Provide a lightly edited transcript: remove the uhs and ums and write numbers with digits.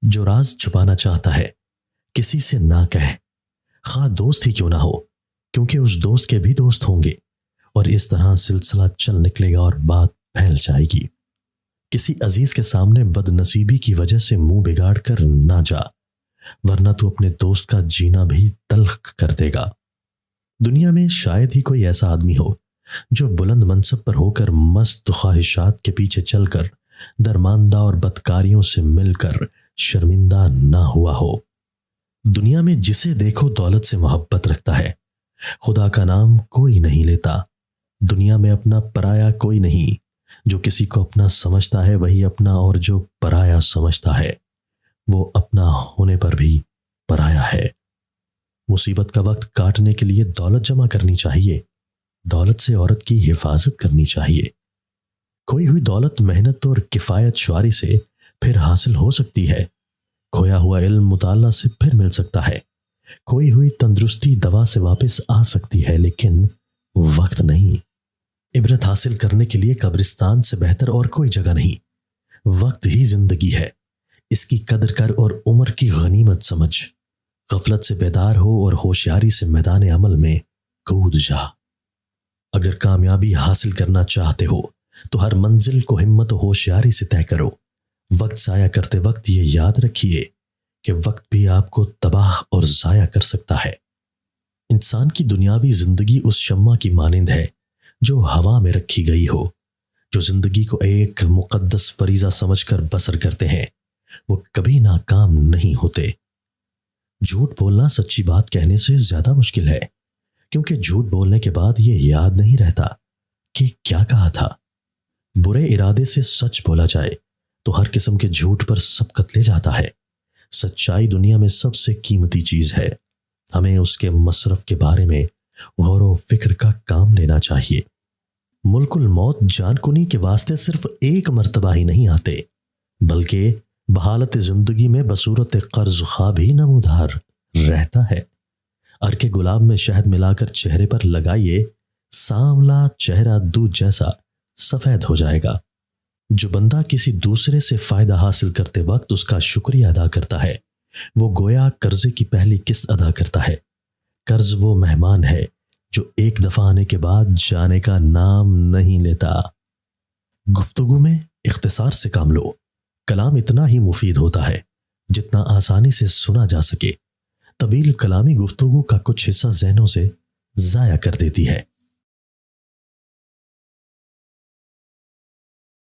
جو راز چھپانا چاہتا ہے کسی سے نہ کہے، خواہ دوست ہی کیوں نہ ہو، کیونکہ اس دوست کے بھی دوست ہوں گے، اور اس طرح سلسلہ چل نکلے گا اور بات پھیل جائے گی۔ کسی عزیز کے سامنے بد نصیبی کی وجہ سے منہ بگاڑ کر نہ جا، ورنہ تو اپنے دوست کا جینا بھی تلخ کر دے گا۔ دنیا میں شاید ہی کوئی ایسا آدمی ہو جو بلند منصب پر ہو کر مست خواہشات کے پیچھے چل کر درماندہ اور بدکاریوں سے مل کر شرمندہ نہ ہوا ہو۔ دنیا میں جسے دیکھو دولت سے محبت رکھتا ہے، خدا کا نام کوئی نہیں لیتا۔ دنیا میں اپنا پرایا کوئی نہیں، جو کسی کو اپنا سمجھتا ہے وہی اپنا، اور جو پرایا سمجھتا ہے وہ اپنا ہونے پر بھی پرایا ہے۔ مصیبت کا وقت کاٹنے کے لیے دولت جمع کرنی چاہیے، دولت سے عورت کی حفاظت کرنی چاہیے۔ کھوئی ہوئی دولت محنت اور کفایت شعاری سے پھر حاصل ہو سکتی ہے، کھویا ہوا علم مطالعہ سے پھر مل سکتا ہے، کھوئی ہوئی تندرستی دوا سے واپس آ سکتی ہے، لیکن وقت نہیں۔ عبرت حاصل کرنے کے لیے قبرستان سے بہتر اور کوئی جگہ نہیں۔ وقت ہی زندگی ہے، اس کی قدر کر اور عمر کی غنیمت سمجھ۔ غفلت سے بیدار ہو اور ہوشیاری سے میدان عمل میں کود جا۔ اگر کامیابی حاصل کرنا چاہتے ہو تو ہر منزل کو ہمت و ہوشیاری سے طے کرو۔ وقت ضائع کرتے وقت یہ یاد رکھیے کہ وقت بھی آپ کو تباہ اور ضائع کر سکتا ہے۔ انسان کی دنیاوی زندگی اس شمع کی مانند ہے جو ہوا میں رکھی گئی ہو۔ جو زندگی کو ایک مقدس فریضہ سمجھ کر بسر کرتے ہیں وہ کبھی ناکام نہیں ہوتے۔ جھوٹ بولنا سچی بات کہنے سے زیادہ مشکل ہے، کیونکہ جھوٹ بولنے کے بعد یہ یاد نہیں رہتا کہ کیا کہا تھا۔ برے ارادے سے سچ بولا جائے تو ہر قسم کے جھوٹ پر سبقت لے جاتا ہے۔ سچائی دنیا میں سب سے قیمتی چیز ہے، ہمیں اس کے مصرف کے بارے میں غور و فکر کا کام لینا چاہیے۔ ملک الموت جان کنی کے واسطے صرف ایک مرتبہ ہی نہیں آتے، بلکہ بحالت زندگی میں بصورت قرض خواب ہی نمودار رہتا ہے۔ ارکے گلاب میں شہد ملا کر چہرے پر لگائیے، سانولا چہرہ دودھ جیسا سفید ہو جائے گا۔ جو بندہ کسی دوسرے سے فائدہ حاصل کرتے وقت اس کا شکریہ ادا کرتا ہے، وہ گویا قرضے کی پہلی قسط ادا کرتا ہے۔ قرض وہ مہمان ہے جو ایک دفعہ آنے کے بعد جانے کا نام نہیں لیتا۔ گفتگو میں اختصار سے کام لو۔ کلام اتنا ہی مفید ہوتا ہے جتنا آسانی سے سنا جا سکے۔ طویل کلامی گفتگو کا کچھ حصہ ذہنوں سے ضائع کر دیتی ہے۔